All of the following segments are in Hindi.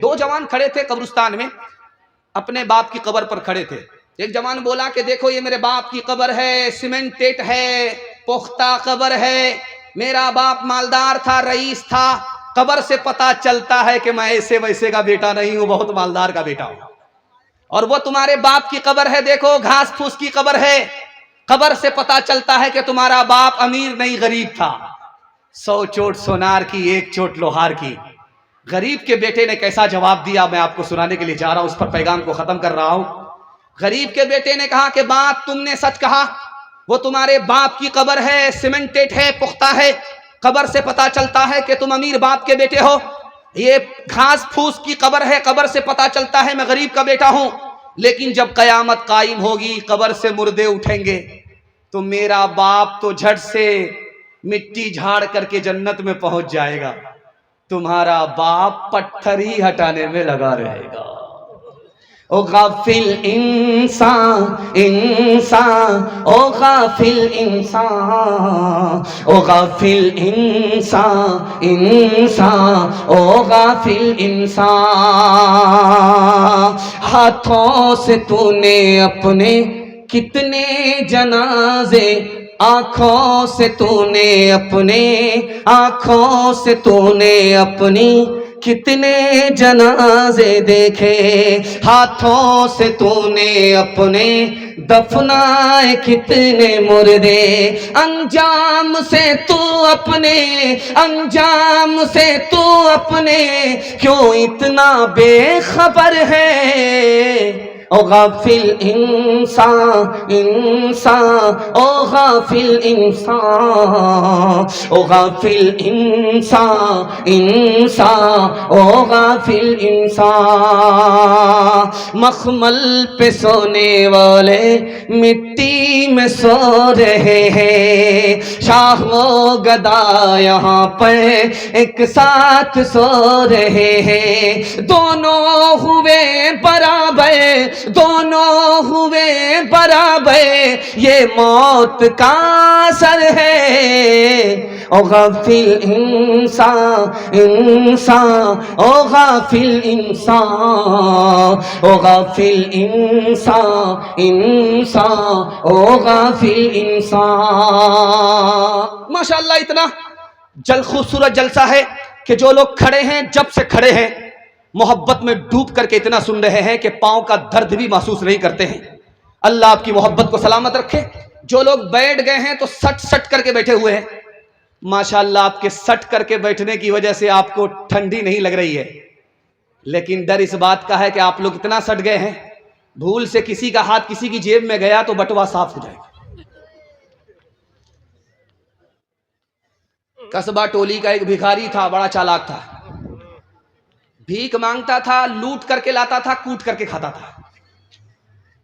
दो जवान खड़े थे कब्रिस्तान में, अपने बाप की कब्र पर खड़े थे। एक जवान बोला कि देखो ये मेरे बाप की कब्र है, सीमेंटेड है, पुख्ता कब्र है, मेरा बाप मालदार था, रईस था, कब्र से पता चलता है कि मैं ऐसे वैसे का बेटा नहीं हूं, बहुत मालदार का बेटा हूं। और वो तुम्हारे बाप की कब्र है, देखो घास फूस की कब्र है, कब्र से पता चलता है कि तुम्हारा बाप अमीर नहीं गरीब था। 100 चोट सोनार की, 1 चोट लोहार की। गरीब के बेटे ने कैसा जवाब दिया मैं आपको सुनाने के लिए जा रहा हूं, उस पर पैगाम को खत्म कर रहा हूं। गरीब के बेटे ने कहा कि बात तुमने सच कहा, वो तुम्हारे बाप की कब्र है, सीमेंटेड है, पुख्ता है, कब्र से पता चलता है कि तुम अमीर बाप के बेटे हो। ये घास फूस की कब्र है, कब्र से पता चलता है मैं गरीब का बेटा हूं। लेकिन जब कयामत कायम होगी, कब्र से मुर्दे उठेंगे, तो मेरा बाप तो झट से मिट्टी झाड़ करके जन्नत में पहुंच जाएगा, तुम्हारा बाप पत्थर ही हटाने में लगा रहेगा। ओ गाफिल इंसान इंसान, ओ गाफिल इंसान, ओ गाफिल इंसान इंसान, ओ गाफिल इंसान। हाथों से तूने अपने कितने जनाजे, आंखों से तूने अपने, आंखों से तूने अपनी कितने जनाजे देखे, हाथों से तूने अपने दफनाए कितने मुर्दे, अंजाम से तू अपने, अंजाम से तू अपने क्यों इतना बेखबर है। ओ गाफिल इंसान इंसान, ओ गाफिल इंसान, ओ गाफिल इंसान इंसान, ओ गाफिल इंसान। मखमल पे सोने वाले मिट्टी में सो रहे हैं, शाहो गदा यहाँ पर एक साथ सो रहे हैं। दोनों हुए बराबर, दोनों हुए बराबर, ये मौत का असर है। ओ गाफिल इंसान इंसान, ओ गाफिल इंसान, ओ गाफिल इंसान इंसान, ओ गाफिल इंसान। माशाअल्लाह, इतना खूबसूरत जलसा है कि जो लोग खड़े हैं, जब से खड़े हैं मोहब्बत में डूब करके इतना सुन रहे हैं कि पांव का दर्द भी महसूस नहीं करते हैं। अल्लाह आपकी मोहब्बत को सलामत रखे। जो लोग बैठ गए हैं तो सट सट करके बैठे हुए हैं, माशाअल्लाह आपके सट करके बैठने की वजह से आपको ठंडी नहीं लग रही है, लेकिन डर इस बात का है कि आप लोग इतना सट गए हैं, भूल से किसी का हाथ किसी की जेब में गया तो बटवा साफ हो जाएगा। कस्बा टोली का एक भिखारी था, बड़ा चालाक था, भीख मांगता था, लूट करके लाता था, कूट करके खाता था।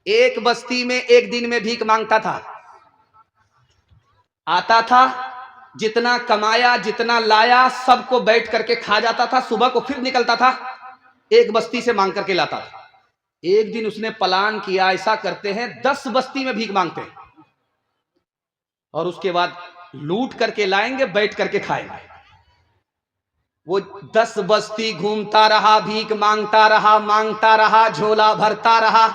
एक बस्ती में एक दिन में भीख मांगता था, आता था, जितना कमाया जितना लाया सबको बैठ करके खा जाता था, सुबह को फिर निकलता था, एक बस्ती से मांग करके लाता था। एक दिन उसने प्लान किया, ऐसा करते हैं 10 बस्ती में भीख मांगते हैं और उसके बाद लूट करके लाएंगे, बैठ करके खाएंगे। वो 10 बस्ती घूमता रहा, भीख मांगता रहा, झोला भरता रहा।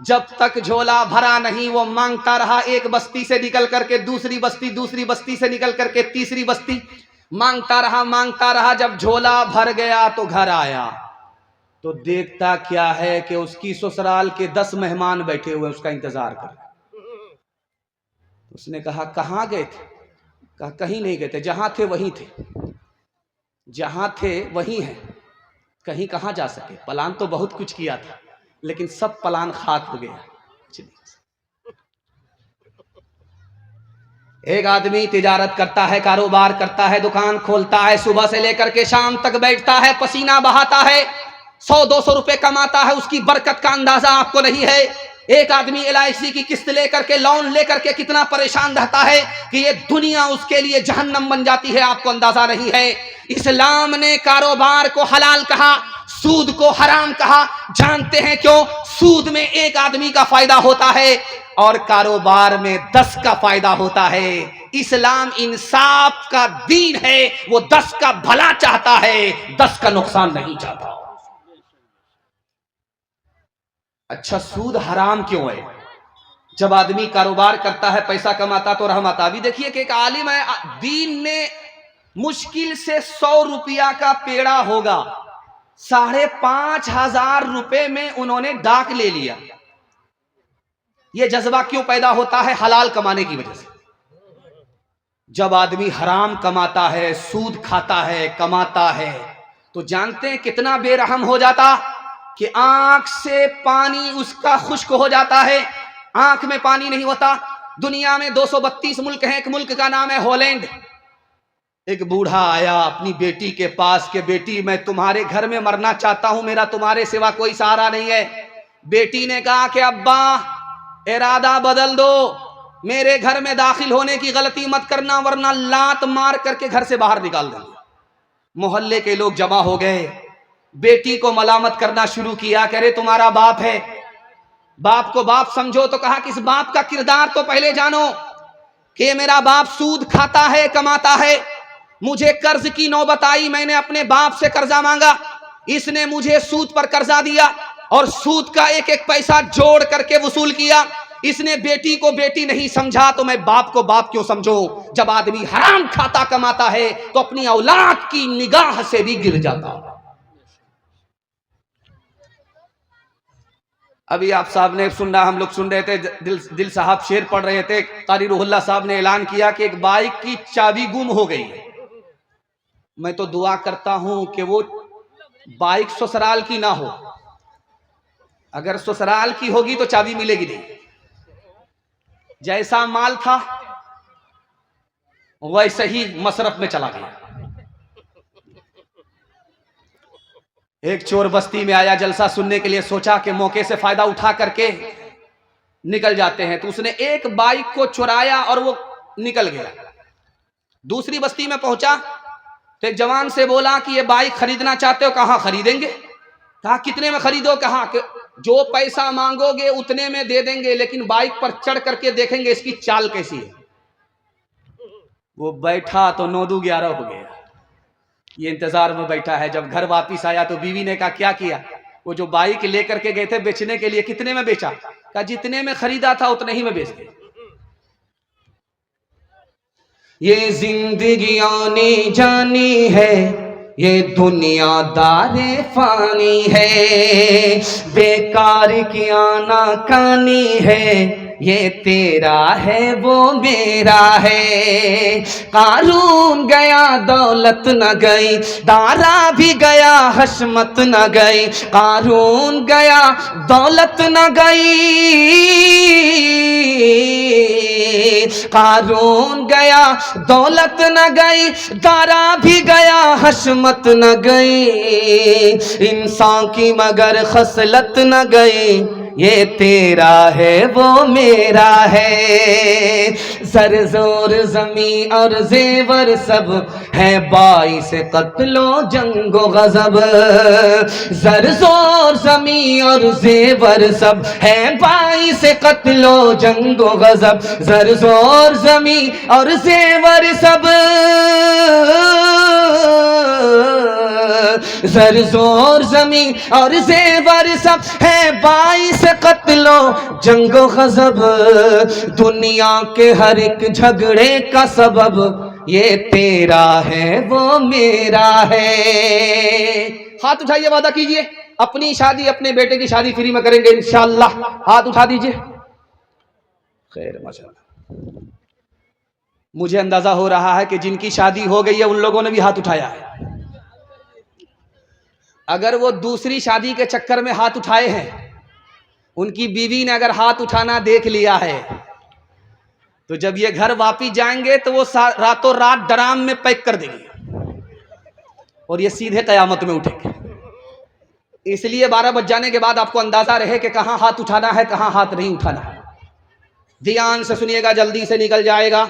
जब तक झोला भरा नहीं वो मांगता रहा, एक बस्ती से निकल करके दूसरी बस्ती, दूसरी बस्ती से निकल करके तीसरी बस्ती, मांगता रहा। जब झोला भर गया तो घर आया तो देखता क्या है कि उसकी ससुराल के 10 मेहमान बैठे हुए उसका इंतजार कर रहे। उसने कहा कहाँ गए थे? कहा कहीं नहीं गए थे, जहां थे वहीं थे, जहां थे वहीं हैं, कहीं कहां जा सके। प्लान तो बहुत कुछ किया था लेकिन सब प्लान खाक हो गया। एक आदमी तिजारत करता है, कारोबार करता है, दुकान खोलता है, सुबह से लेकर के शाम तक बैठता है, पसीना बहाता है, 100-200 रुपए कमाता है, उसकी बरकत का अंदाजा आपको नहीं है। एक आदमी LIC की किस्त लेकर के, लोन लेकर के कितना परेशान रहता है कि ये दुनिया उसके लिए जहन्नम बन जाती है, आपको अंदाजा नहीं है। इस्लाम ने कारोबार को हलाल कहा, सूद को हराम कहा। जानते हैं क्यों? सूद में एक आदमी का फायदा होता है और कारोबार में 10 का फायदा होता है। इस्लाम इंसाफ का दीन है, वो 10 का भला चाहता है, 10 का नुकसान नहीं चाहता। अच्छा, सूद हराम क्यों है? जब आदमी कारोबार करता है, पैसा कमाता तो रहम आता। अभी देखिए कि एक आलिम है, दीन ने मुश्किल से 100 रुपया का पेड़ा होगा, 5,500 रुपए में उन्होंने डाक ले लिया। यह जज्बा क्यों पैदा होता है? हलाल कमाने की वजह से। जब आदमी हराम कमाता है, सूद खाता है, कमाता है, तो जानते हैं कितना बेरहम हो जाता कि आंख से पानी उसका खुश्क हो जाता है, आंख में पानी नहीं होता। दुनिया में 232 मुल्क हैं, एक मुल्क का नाम है हॉलैंड। एक बूढ़ा आया अपनी बेटी के पास कि बेटी, मैं तुम्हारे घर में मरना चाहता हूं, मेरा तुम्हारे सिवा कोई सहारा नहीं है। बेटी ने कहा कि अब्बा, इरादा बदल दो, मेरे घर में दाखिल होने की गलती मत करना, वरना लात मार करके घर से बाहर निकाल देंगे। मोहल्ले के लोग जमा हो गए, बेटी को मलामत करना शुरू किया, कह रहे तुम्हारा बाप है, बाप को बाप समझो। तो कहा कि इस बाप का किरदार तो पहले जानो कि मेरा बाप सूद खाता है, कमाता है। मुझे कर्ज की नौबत आई, मैंने अपने बाप से कर्जा मांगा, इसने मुझे सूद पर कर्जा दिया और सूद का एक एक पैसा जोड़ करके वसूल किया। इसने बेटी को बेटी नहीं समझा, तो मैं बाप को बाप क्यों समझूं? जब आदमी हराम खाता कमाता है तो अपनी औलाद की निगाह से भी गिर जाता। अभी आप साहब ने सुना, हम लोग सुन रहे थे, दिल साहब शेर पढ़ रहे थे, कारी रूहुल्लाह साहब ने ऐलान किया कि एक बाइक की चाबी गुम हो गई है। मैं तो दुआ करता हूं कि वो बाइक ससुराल की ना हो, अगर ससुराल की होगी तो चाबी मिलेगी नहीं। जैसा माल था वैसे ही मसरफ में चला गया। एक चोर बस्ती में आया जलसा सुनने के लिए, सोचा कि मौके से फायदा उठा करके निकल जाते हैं, तो उसने एक बाइक को चुराया और वो निकल गया। दूसरी बस्ती में पहुंचा तो एक जवान से बोला कि ये बाइक खरीदना चाहते हो? कहां खरीदेंगे? कहा कितने में खरीदो? कहा कि जो पैसा मांगोगे उतने में दे देंगे, लेकिन बाइक पर चढ़ करके देखेंगे इसकी चाल कैसी है। वो बैठा तो 9-11 हो गया, ये इंतजार में बैठा है। जब घर वापिस आया तो बीवी ने कहा क्या किया? वो जो बाइक लेकर के गए थे बेचने के लिए, कितने में बेचा? कहा जितने में खरीदा था उतने ही में बेच दिया। ये जिंदगी आने जानी है, ये दुनियादारे फानी है, बेकार की आना कानी है, ये तेरा है वो मेरा है। कारून गया दौलत न गई, दारा भी गया हशमत न गई। कारून गया दौलत न गई, कारून गया दौलत न गई, दारा भी गया हशमत न गई। इंसान की मगर खसलत न गई, ये तेरा है वो मेरा है। सर जोर जमी और जेवर सब है बाइस कत्लो जंगो गजब। सर जोर जमी और जेवर सब है बाइस कत्लो जंगो गजब। सर जोर जमी और जेवर सब, सर जोर जमी और जेवर सब है बाइस कत्लो जंगो गजब। दुनिया के हर एक झगड़े का सबब ये तेरा है वो मेरा है। हाथ उठाइए, वादा कीजिए अपनी शादी, अपने बेटे की शादी फ्री में करेंगे इंशाअल्लाह। हाथ उठा दीजिए। खैर माशाअल्लाह, मुझे अंदाजा हो रहा है कि जिनकी शादी हो गई है उन लोगों ने भी हाथ उठाया है। अगर वो दूसरी शादी के चक्कर में हाथ उठाए हैं, उनकी बीवी ने अगर हाथ उठाना देख लिया है, तो जब ये घर वापिस जाएंगे तो वो रातों रात ड्राम में पैक कर देंगे और ये सीधे कयामत में उठेंगे। इसलिए 12 बज जाने के बाद आपको अंदाजा रहे कि कहाँ हाथ उठाना है, कहाँ हाथ नहीं उठाना है। ध्यान से सुनिएगा, जल्दी से निकल जाएगा।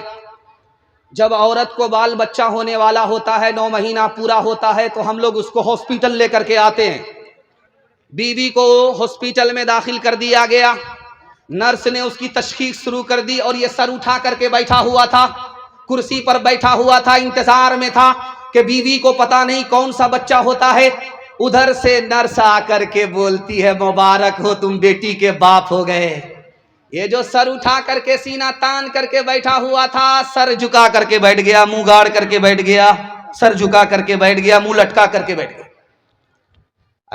जब औरत को बाल बच्चा होने वाला होता है, 9 महीना पूरा होता है, तो हम लोग उसको हॉस्पिटल लेकर के आते हैं। बीवी को हॉस्पिटल में दाखिल कर दिया गया, नर्स ने उसकी तशखीस शुरू कर दी और ये सर उठा करके बैठा हुआ था, कुर्सी पर बैठा हुआ था, इंतजार में था कि बीवी को पता नहीं कौन सा बच्चा होता है। उधर से नर्स आकर के बोलती है मुबारक हो तुम बेटी के बाप हो गए। ये जो सर उठा करके सीना तान करके बैठा हुआ था, सर झुका करके बैठ गया, मुंह गाड़ करके बैठ गया, सर झुका करके बैठ गया, मुंह लटका करके बैठ गया।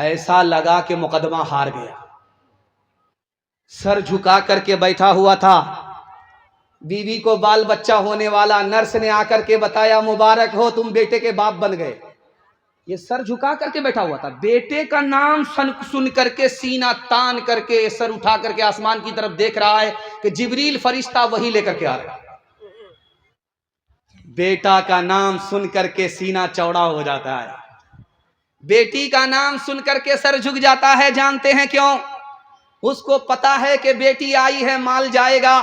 ऐसा लगा कि मुकदमा हार गया। सर झुका करके बैठा हुआ था, बीवी को बाल बच्चा होने वाला, नर्स ने आकर के बताया मुबारक हो तुम बेटे के बाप बन गए। ये सर झुका करके बैठा हुआ था, बेटे का नाम सुन करके सीना तान करके सर उठा करके आसमान की तरफ देख रहा है कि जिब्रील फरिश्ता वही लेकर के आ रहा है। बेटा का नाम सुन करके सीना चौड़ा हो जाता है, बेटी का नाम सुन करके सर झुक जाता है। जानते हैं क्यों? उसको पता है कि बेटी आई है माल जाएगा,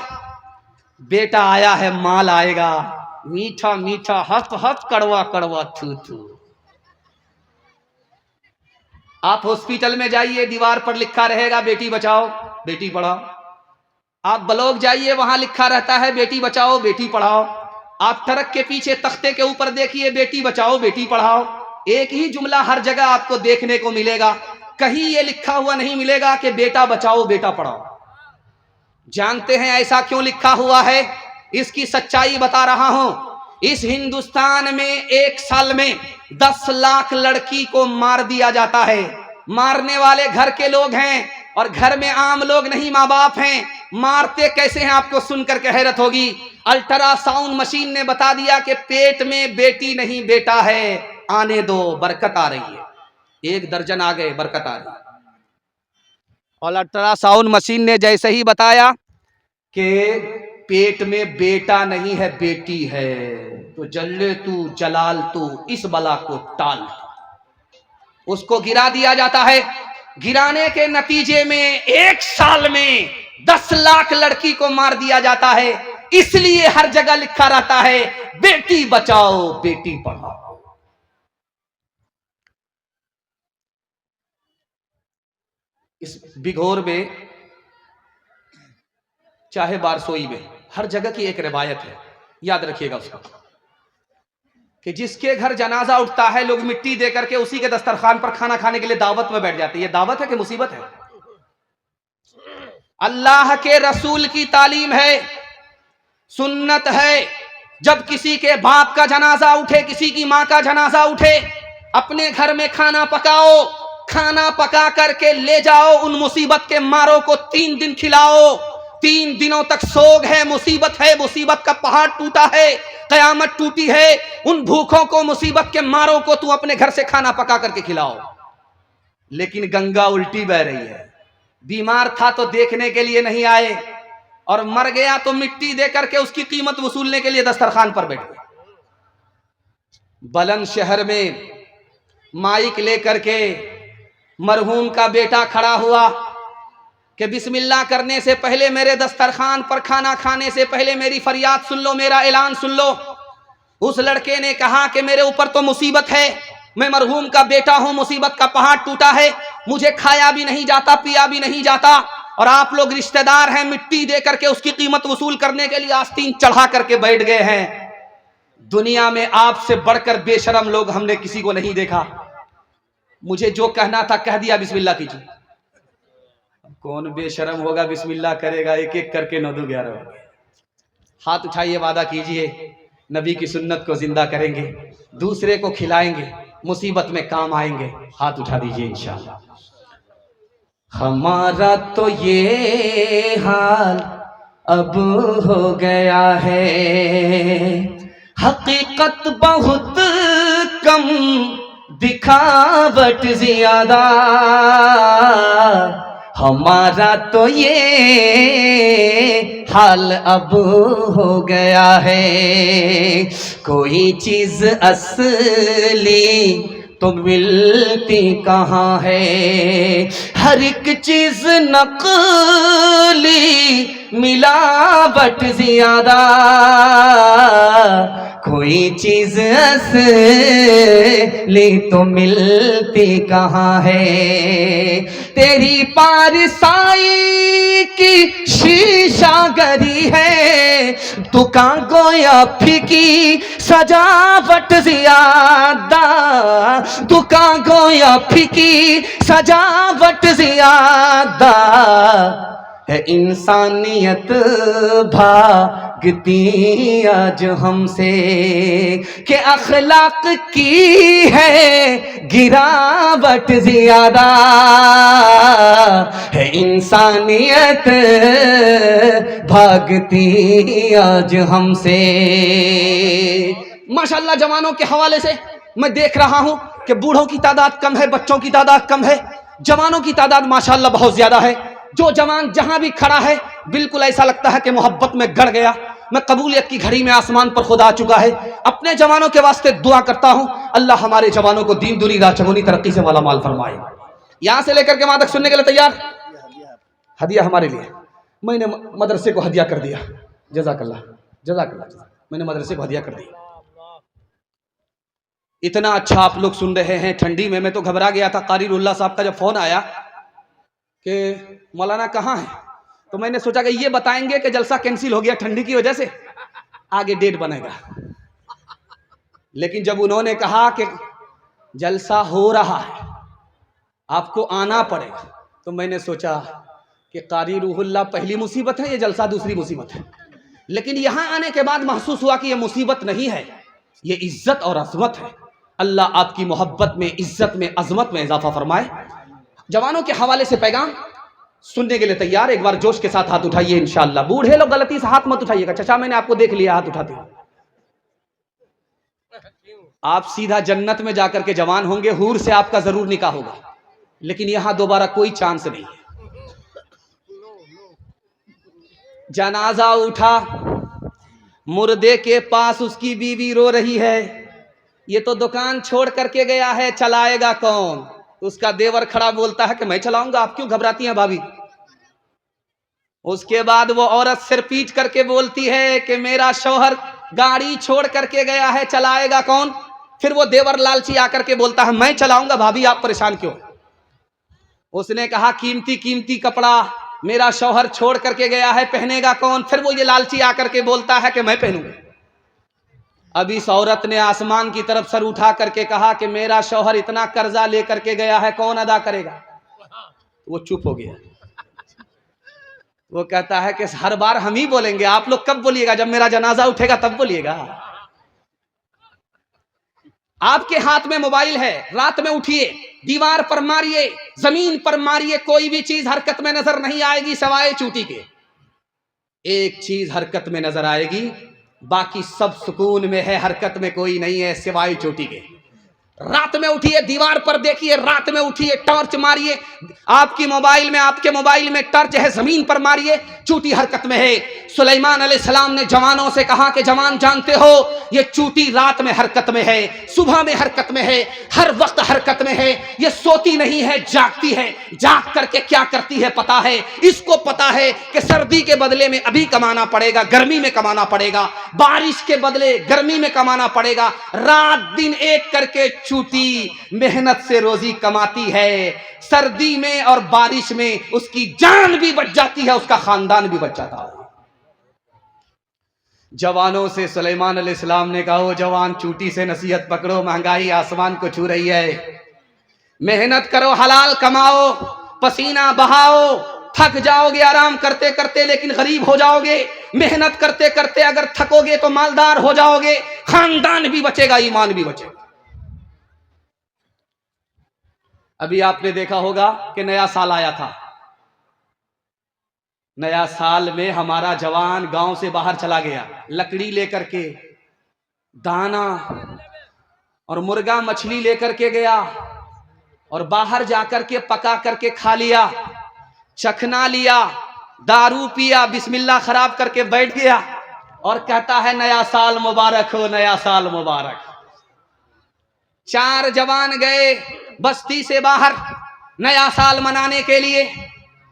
बेटा आया है माल आएगा। मीठा मीठा हफ हफ, कड़वा कड़वा थू थू। आप हॉस्पिटल में जाइए, दीवार पर लिखा रहेगा बेटी बचाओ बेटी पढ़ाओ। आप ब्लॉक जाइए, वहां लिखा रहता है बेटी बचाओ बेटी पढ़ाओ। आप ट्रक के पीछे तख्ते के ऊपर देखिए बेटी बचाओ बेटी पढ़ाओ। एक ही जुमला हर जगह आपको देखने को मिलेगा, कहीं ये लिखा हुआ नहीं मिलेगा कि बेटा बचाओ बेटा पढ़ाओ। जानते हैं ऐसा क्यों लिखा हुआ है? इसकी सच्चाई बता रहा हूं। इस हिंदुस्तान में एक साल में 10 लाख लड़की को मार दिया जाता है। मारने वाले घर के लोग हैं, और घर में आम लोग नहीं, माँ बाप हैं। मारते कैसे हैं आपको सुनकर के हैरत होगी। अल्ट्रासाउंड मशीन ने बता दिया कि पेट में बेटी नहीं बेटा है, आने दो बरकत आ रही है। 1 दर्जन आ गए, बरकत आ रही है। और अल्ट्रासाउंड मशीन ने जैसे ही बताया कि पेट में बेटा नहीं है बेटी है, तो जल्ले तू जलाल तू इस बला को टाल। उसको गिरा दिया जाता है। गिराने के नतीजे में 1 साल में 10 लाख लड़की को मार दिया जाता है। इसलिए हर जगह लिखा रहता है बेटी बचाओ बेटी पढ़ाओ। इस बिघोर में चाहे बारसोई में, हर जगह की एक रिवायत है, याद रखिएगा उसको, कि जिसके घर जनाजा उठता है लोग मिट्टी दे करके उसी के दस्तरखान पर खाना खाने के लिए दावत में बैठ जाते हैं। ये दावत है कि मुसीबत है? अल्लाह के रसूल की तालीम है, सुन्नत है। जब किसी के बाप का जनाजा उठे, किसी की मां का जनाजा उठे, अपने घर में खाना पकाओ, खाना पका करके ले जाओ, उन मुसीबत के मारों को 3 दिन खिलाओ। 3 दिनों तक सोग है, मुसीबत है, मुसीबत का पहाड़ टूटा है, कयामत टूटी है। उन भूखों को, मुसीबत के मारों को तू अपने घर से खाना पका करके खिलाओ। लेकिन गंगा उल्टी बह रही है। बीमार था तो देखने के लिए नहीं आए, और मर गया तो मिट्टी दे करके उसकी कीमत वसूलने के लिए दस्तरखान पर बैठ गए। बुलंदशहर में माइक लेकर के मरहूम का बेटा खड़ा हुआ कि बिस्मिल्लाह करने से पहले, मेरे दस्तरखान पर खाना खाने से पहले मेरी फरियाद सुन लो, मेरा ऐलान सुन लो। उस लड़के ने कहा कि मेरे ऊपर तो मुसीबत है, मैं मरहूम का बेटा हूं, मुसीबत का पहाड़ टूटा है, मुझे खाया भी नहीं जाता, पिया भी नहीं जाता, और आप लोग रिश्तेदार हैं, मिट्टी दे करके उसकी कीमत वसूल करने के लिए आस्तीन चढ़ा करके बैठ गए हैं। दुनिया में आपसे बढ़कर बेशरम लोग हमने किसी को नहीं देखा। मुझे जो कहना था कह दिया, बिस्मिल्लाह कीजिए। कौन बेशरम होगा बिस्मिल्लाह करेगा? एक एक करके 9 2 11 हो गए। हाथ उठाइए, वादा कीजिए नबी की सुन्नत को जिंदा करेंगे, दूसरे को खिलाएंगे, मुसीबत में काम आएंगे। हाथ उठा दीजिए इंशाअल्लाह। हमारा तो ये हाल अब हो गया है, हकीकत बहुत कम, दिखावट ज्यादा। हमारा तो ये हाल अब हो गया है, कोई चीज असली तो मिलती कहाँ है, हर एक चीज नकली, मिलावट ज्यादा। कोई चीज असली तो मिलती कहाँ है, तेरी पारसाई की शीशा गरी है, दुकान गोया फीकी सजावट ज्यादा, दुकान गोया फीकी सजावट ज्यादा है, इंसानियत भागती आज हमसे कि अखलाक की है गिरावट ज्यादा है, इंसानियत भागती आज हमसे। माशाल्लाह जवानों के हवाले से मैं देख रहा हूं कि बूढ़ों की तादाद कम है, बच्चों की तादाद कम है, जवानों की तादाद माशाल्लाह बहुत ज्यादा है। जो जवान जहां भी खड़ा है बिल्कुल ऐसा लगता है कि मोहब्बत में गड़ गया। मैं कबूलियत की घड़ी में आसमान पर खुदा आ चुका है। अपने जवानों के वास्ते दुआ करता हूं, अल्लाह हमारे जवानों को दीन दुनी राह चगुनी तरक्की से माला माल फरमाए। यहां से लेकर के वहां तक सुनने के लिए तैयार? हदिया हमारे लिए, मैंने मदरसे को हदिया कर दिया। जज़ाकल्लाह जज़ाकल्लाह, मैंने मदरसे को हदिया कर दिया। इतना अच्छा आप लोग सुन रहे हैं ठंडी में। मैं तो घबरा गया था। कारी रुल्ला साहब का जब फोन आया कि मौलाना कहाँ है, तो मैंने सोचा कि ये बताएंगे कि जलसा कैंसिल हो गया ठंडी की वजह से, आगे डेट बनेगा। लेकिन जब उन्होंने कहा कि जलसा हो रहा है, आपको आना पड़ेगा, तो मैंने सोचा कि कारी रूहुल्लाह पहली मुसीबत है, ये जलसा दूसरी मुसीबत है। लेकिन यहां आने के बाद महसूस हुआ कि ये मुसीबत नहीं है, ये इज्जत और अजमत है। अल्लाह आपकी मोहब्बत में, इज्जत में, अजमत में इजाफा फरमाए। जवानों के हवाले से पैगाम सुनने के लिए तैयार? एक बार जोश के साथ हाथ उठाइए इंशाअल्लाह। बूढ़े लोग गलती से हाथ मत उठाइएगा। चचा मैंने आपको देख लिया हाथ उठाते हुए। आप सीधा जन्नत में जाकर के जवान होंगे, हूर से आपका जरूर निकाह होगा, लेकिन यहां दोबारा कोई चांस नहीं है। जनाजा उठा, मुर्दे के पास उसकी बीवी रो रही है। ये तो दुकान छोड़ करके गया है, चलाएगा कौन? उसका देवर खड़ा बोलता है कि मैं चलाऊंगा। आप क्यों घबराती हैं भाभी? उसके बाद वो औरत सिर पीट करके बोलती है कि मेरा शौहर गाड़ी छोड़ करके गया है, चलाएगा कौन? फिर वो देवर लालची आकर के बोलता है मैं चलाऊंगा। भाभी आप परेशान क्यों? उसने कहा कीमती कीमती कपड़ा मेरा शौहर छोड़ करके गया है, पहनेगा कौन? फिर वो ये लालची आकर के बोलता है कि मैं पहनूंगा। अब इस औरत ने आसमान की तरफ सर उठा करके कहा कि मेरा शौहर इतना कर्जा लेकर के गया है, कौन अदा करेगा? वो चुप हो गया। वो कहता है कि हर बार हम ही बोलेंगे, आप लोग कब बोलिएगा? जब मेरा जनाजा उठेगा तब बोलिएगा। आपके हाथ में मोबाइल है, रात में उठिए, दीवार पर मारिए, जमीन पर मारिए, कोई भी चीज हरकत में नजर नहीं आएगी सवाए चूटी के। एक चीज हरकत में नजर आएगी, बाकी सब सुकून में है, हरकत में कोई नहीं है सिवाय चोटी के। रात में उठिए, दीवार पर देखिए, रात में उठिए, टॉर्च मारिए। आपके मोबाइल में टॉर्च है, जमीन पर मारिए, चूटी हरकत में है। सुलेमान अलैहिस्सलाम ने जवानों से कहा कि जवान जानते हो ये चूटी रात में हरकत में है, सुबह में हरकत में है, हर वक्त हरकत में है। ये सोती नहीं है, जागती है। जाग करके क्या करती है पता है? इसको पता है कि सर्दी के बदले में अभी कमाना पड़ेगा, गर्मी में कमाना पड़ेगा, बारिश के बदले गर्मी में कमाना पड़ेगा। रात दिन एक करके चूटी मेहनत से रोजी कमाती है। सर्दी में और बारिश में उसकी जान भी बच जाती है, उसका खानदान भी बच जाता है। जवानों से सुलेमान अलैहिस्सलाम ने कहा, ओ जवान चूटी से नसीहत पकड़ो, महंगाई आसमान को छू रही है। मेहनत करो, हलाल कमाओ, पसीना बहाओ, थक जाओगे आराम करते करते लेकिन गरीब हो जाओगे। मेहनत करते करते अगर थकोगे तो मालदार हो जाओगे, खानदान भी बचेगा, ईमान भी बचेगा। अभी आपने देखा होगा कि नया साल आया था। नया साल में हमारा जवान गांव से बाहर चला गया, लकड़ी लेकर के, दाना और मुर्गा मछली लेकर के गया और बाहर जाकर के पका करके खा लिया, चखना लिया, दारू पिया, बिस्मिल्लाह खराब करके बैठ गया और कहता है नया साल मुबारक हो, नया साल मुबारक। 4 जवान गए बस्ती से बाहर नया साल मनाने के लिए,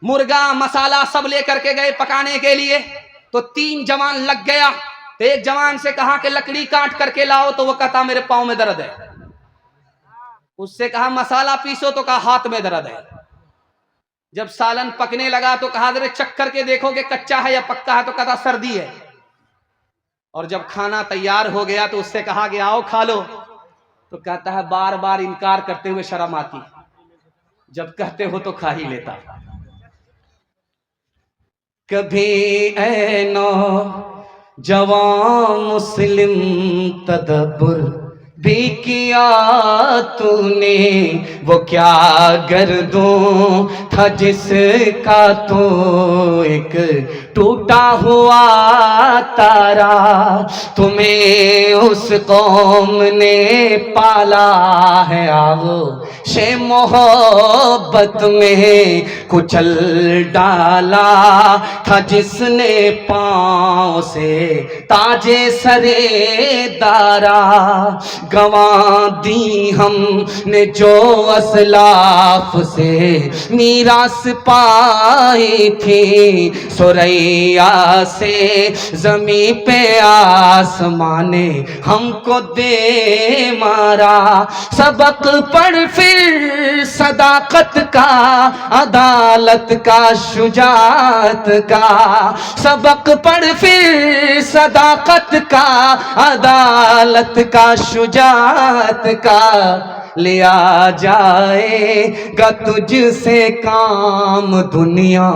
मुर्गा मसाला सब लेकर के गए पकाने के लिए। तो 3 जवान लग गया। तो एक जवान से कहा कि लकड़ी काट करके लाओ, तो वो कहता मेरे पाँव में दर्द है। उससे कहा मसाला पीसो, तो कहा हाथ में दर्द है। जब सालन पकने लगा तो कहा जरा चख करके देखो कि कच्चा है या पक्का है, तो कहता सर्दी है। और जब खाना तैयार हो गया तो उससे कहा गया आओ खा लो, तो कहता है बार बार इनकार करते हुए शर्म आती, जब कहते हो तो खा ही लेता। कभी ऐ नौ जवान मुस्लिम तदब्बुर भी किया तूने, वो क्या गर्दों था जिसका तो एक टूटा हुआ तारा, तुम्हें उस कौम ने पाला है आओ शे मोहब्बत में कुचल डाला था जिसने पाँव से ताजे सरे दारा, गंवा दी हमने जो असलाफ से मीरास पाई थी, सुरैया से जमी पे आसमाने हमको दे मारा, सबक पढ़ फिर सदाकत का, अदालत का, शुजाअत का, सबक पढ़ फिर सदाकत का, अदालत का, शुजाअत का, लिया जाएगा तुझसे काम दुनिया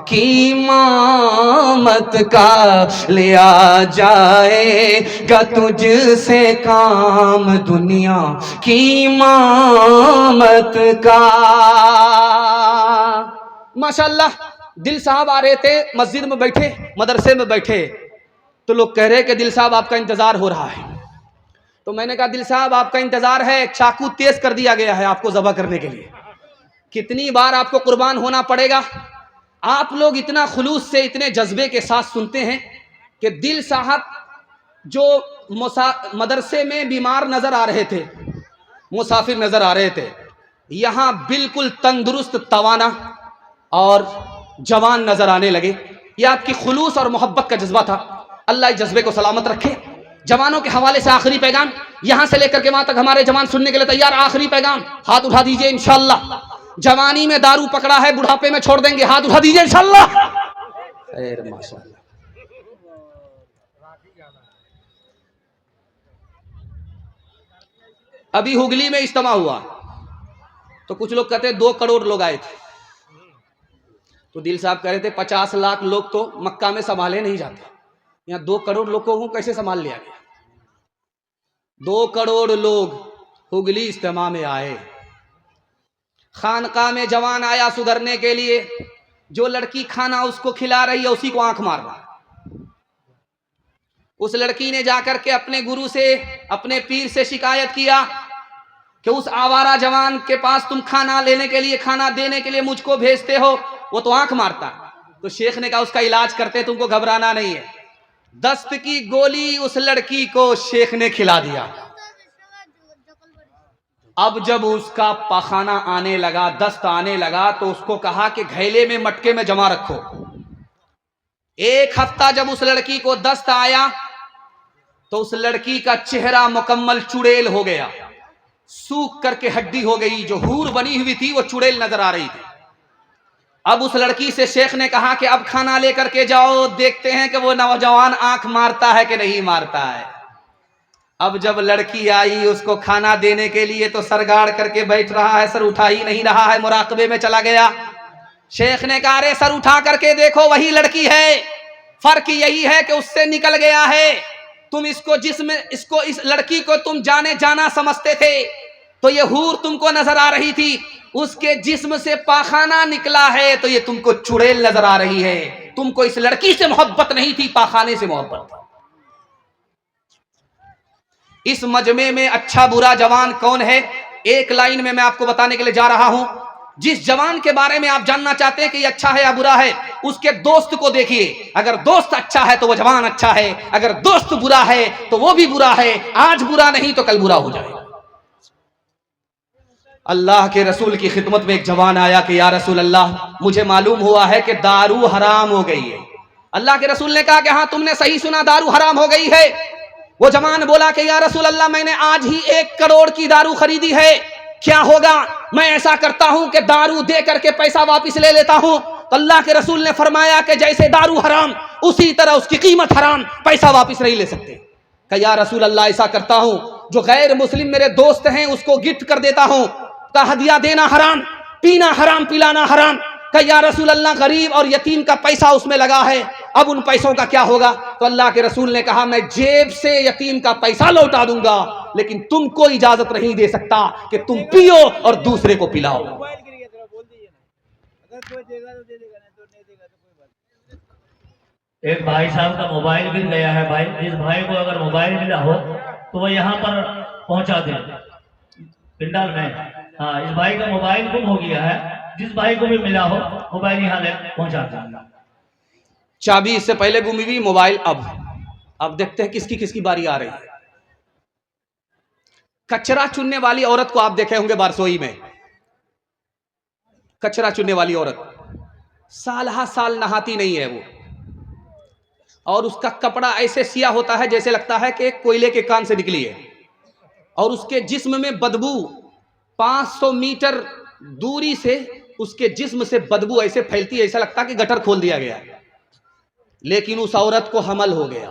की इमामत का, लिया जाएगा तुझसे काम दुनिया की इमामत का। माशाअल्लाह, दिल साहब आ रहे थे, मस्जिद में बैठे, मदरसे में बैठे, तो लोग कह रहे कि दिल साहब आपका इंतजार हो रहा है। तो मैंने कहा दिल साहब आपका इंतजार है, चाकू तेज कर दिया गया है आपको ज़बह करने के लिए, कितनी बार आपको कुर्बान होना पड़ेगा। आप लोग इतना खुलूस से, इतने जज्बे के साथ सुनते हैं कि दिल साहब जो मदरसे में बीमार नजर आ रहे थे, मुसाफिर नजर आ रहे थे, यहाँ बिल्कुल तंदुरुस्त, तवाना और जवान नजर आने लगे। यह आपकी खुलूस और मोहब्बत का जज्बा था। अल्लाह इस जज्बे को सलामत रखे। जवानों के हवाले से आखिरी पैगाम, यहां से लेकर के वहां तक हमारे जवान सुनने के लिए तैयार। आखिरी पैगाम, हाथ उठा दीजिए इंशाअल्लाह। जवानी में दारू पकड़ा है, बुढ़ापे में छोड़ देंगे, हाथ उठा दीजिए इंशाअल्लाह। माशाअल्लाह। अभी हुगली में इज्तिमा हुआ तो कुछ लोग कहते हैं 2 करोड़ लोग आए थे, तो दिल साहब कह रहे थे 50 लाख लोग तो मक्का में संभाले नहीं जाते, यहाँ 2 करोड़ लोगों को कैसे संभाल लिया गया। 2 करोड़ लोग हुगली इज्तिमा में आए। खानका में जवान आया सुधरने के लिए, जो लड़की खाना उसको खिला रही है उसी को आंख मार रहा है। उस लड़की ने जाकर के अपने गुरु से, अपने पीर से शिकायत किया कि उस आवारा जवान के पास तुम खाना लेने के लिए, खाना देने के लिए मुझको भेजते हो, वो तो आंख मारता। तो शेख ने कहा उसका इलाज करते, तुमको घबराना नहीं है। दस्त की गोली उस लड़की को शेख ने खिला दिया। अब जब उसका पखाना आने लगा, दस्त आने लगा, तो उसको कहा कि घैले में, मटके में जमा रखो। 1 हफ्ता जब उस लड़की को दस्त आया तो उस लड़की का चेहरा मुकम्मल चुड़ैल हो गया, सूख करके हड्डी हो गई। जो हूर बनी हुई थी वो चुड़ैल नजर आ रही थी। अब उस लड़की से शेख ने कहा कि अब खाना लेकर के जाओ, देखते हैं कि वो नौजवान आंख मारता है कि नहीं मारता है। अब जब लड़की आई उसको खाना देने के लिए तो सर गाड़ करके बैठ रहा है, सर उठा ही नहीं रहा है, मुराकबे में चला गया। शेख ने कहा अरे सर उठा करके देखो, वही लड़की है, फर्क यही है कि उससे निकल गया है। तुम इसको इस लड़की को तुम जाने जाना समझते थे, तो ये हूर तुमको नजर आ रही थी, उसके जिस्म से पाखाना निकला है तो ये तुमको चुड़ैल नजर आ रही है। तुमको इस लड़की से मोहब्बत नहीं थी, पाखाने से मोहब्बत थी। इस मजमे में अच्छा बुरा जवान कौन है, एक लाइन में मैं आपको बताने के लिए जा रहा हूं। जिस जवान के बारे में आप जानना चाहते हैं कि ये अच्छा है या बुरा है, उसके दोस्त को देखिए। अगर दोस्त अच्छा है तो वो जवान अच्छा है, अगर दोस्त बुरा है तो वो भी बुरा है। आज बुरा नहीं तो कल बुरा हो जाएगा। अल्लाह के रसूल की खिदमत में एक जवान आया कि या रसूल अल्लाह, मुझे मालूम हुआ है कि दारू हराम हो गई है। अल्लाह के रसूल ने कहा कि हाँ तुमने सही सुना, दारू हराम हो गई है। वो जवान बोला कि या रसूल अल्लाह, मैंने आज ही 1 करोड़ की दारू खरीदी है, क्या होगा? मैं ऐसा करता हूं कि दारू दे करके पैसा वापस ले लेता हूं तो अल्लाह के रसूल ने फरमाया कि जैसे दारू हराम उसी तरह उसकी कीमत हराम, पैसा वापस नहीं ले सकते। कहा या रसूल अल्लाह ऐसा करता हूं, जो गैर मुस्लिम मेरे दोस्त हैं उसको गिफ्ट कर देता हूं। का हदिया देना हराम, पीना हराम, पिलाना हराम। कहा या रसूल अल्लाह गरीब और यतीम का पैसा उसमें लगा है, अब उन पैसों का क्या होगा? तो अल्लाह के रसूल ने कहा मैं जेब से यतीम का पैसा लौटा दूंगा, लेकिन तुमको इजाजत नहीं दे सकता कि तुम पियो और दूसरे को पिलाओ। एक भाई साहब का मोबाइल गिर गया है। भाई, जिस भाई को अगर मोबाइल मिला हो तो वह यहाँ पर पहुंचा दे पिंडाल में। हाँ, इस भाई का मोबाइल गुम हो गया है। जिस भाई को भी मिला हो मोबाइल यहाँ ले पहुंचा दे। चाबी इससे पहले गुमी हुई, मोबाइल अब देखते हैं किसकी किसकी बारी आ रही है। कचरा चुनने वाली औरत को आप देखे होंगे बारसोई में, कचरा चुनने वाली औरत साल हा साल नहाती नहीं है वो, और उसका कपड़ा ऐसे सिया होता है जैसे लगता है कि कोयले के कान से निकली है, और उसके जिस्म में बदबू 500 मीटर दूरी से उसके जिस्म से बदबू ऐसे फैलती है, ऐसा लगता है कि गटर खोल दिया गया। लेकिन उस औरत को हमल हो गया।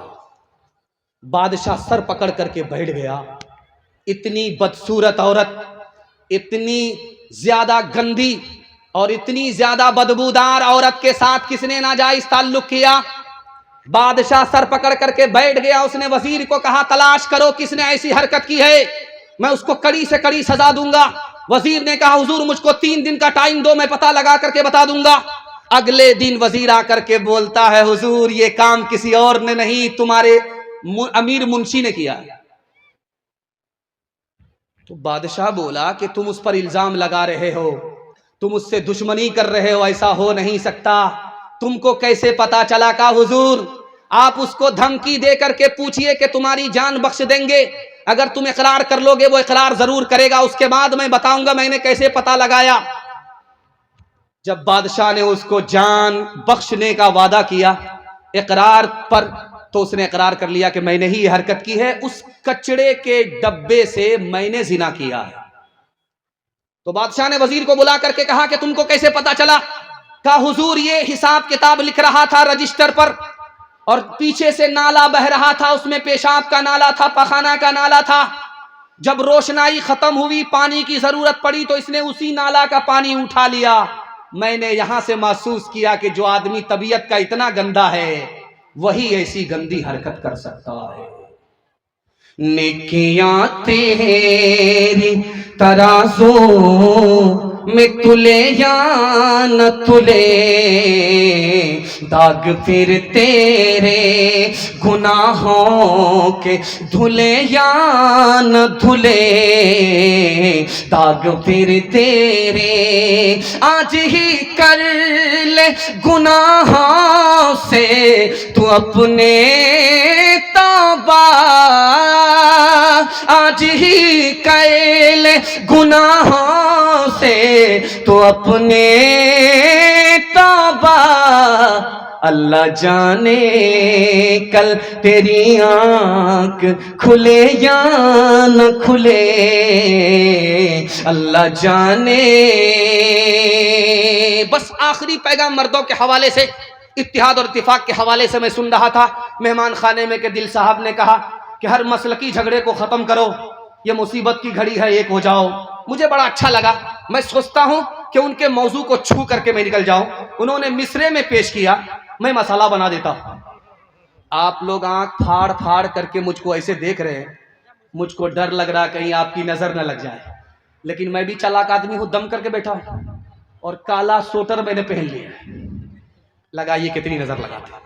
बादशाह सर पकड़ करके बैठ गया। इतनी बदसूरत औरत, इतनी ज्यादा गंदी और इतनी ज्यादा बदबूदार औरत के साथ किसने नाजायज ताल्लुक किया? बादशाह सर पकड़ करके बैठ गया। उसने वजीर को कहा तलाश करो किसने ऐसी हरकत की है, मैं उसको कड़ी से कड़ी सजा दूंगा। वजीर ने कहा हुजूर मुझको 3 दिन का टाइम दो, मैं पता लगा करके बता दूंगा। अगले दिन वजीर आकर के बोलता है हुजूर ये काम किसी और ने नहीं, तुम्हारे अमीर मुंशी ने किया। तो बादशाह बोला कि तुम उस पर इल्जाम लगा रहे हो, तुम उससे दुश्मनी कर रहे हो, ऐसा हो नहीं सकता। तुमको कैसे पता चला? का हुजूर आप उसको धमकी दे करके पूछिए कि तुम्हारी जान बख्श देंगे, अगर तुम इकरार कर लोगे वो इकरार जरूर करेगा, उसके बाद मैं बताऊंगा मैंने कैसे पता लगाया। जब बादशाह ने उसको जान बख्शने का वादा किया इकरार पर, तो उसने इकरार कर लिया कि मैंने ही ये हरकत की है, उस कचड़े के डब्बे से मैंने जिना किया है। तो बादशाह ने वजीर को बुला करके कहा कि तुमको कैसे पता चला? कहा हुजूर ये हिसाब किताब लिख रहा था रजिस्टर पर, और पीछे से नाला बह रहा था, उसमें पेशाब का नाला था, पखाना का नाला था। जब रोशनाई खत्म हुई, पानी की जरूरत पड़ी, तो इसने उसी नाला का पानी उठा लिया। मैंने यहां से महसूस किया कि जो आदमी तबीयत का इतना गंदा है वही ऐसी गंदी हरकत कर सकता है। नेकियां तेरी तराजू में तुले या न तुले, दाग फिर तेरे गुनाहों के धुले या न धुले, दाग फिर तेरे आज ही कर ले गुनाहों से तू अपने तौबा, आज ही कर ले गुनाहों से तो अपने तौबा। अल्लाह जाने कल तेरी आंख खुले या न खुले, अल्लाह जाने। बस आखिरी पैगाम मर्दों के हवाले से, इत्तिहाद और इत्तिफाक के हवाले से मैं सुन रहा था। मेहमान खाने में के दिल साहब ने कहा कि हर मसलकी झगड़े को खत्म करो, ये मुसीबत की घड़ी है, एक हो जाओ। मुझे बड़ा अच्छा लगा। मैं सोचता हूं कि उनके मौजू को छू करके मैं निकल जाऊं। उन्होंने मिसरे में पेश किया, मैं मसाला बना देता। आप लोग आंख फाड़ फाड़ करके मुझको ऐसे देख रहे हैं, मुझको डर लग रहा कहीं आपकी नजर न लग जाए, लेकिन मैं भी चालाक आदमी हूं, दम करके बैठा हूं और काला सोटर मैंने पहन लिया। लगाइए कितनी नजर लगाते।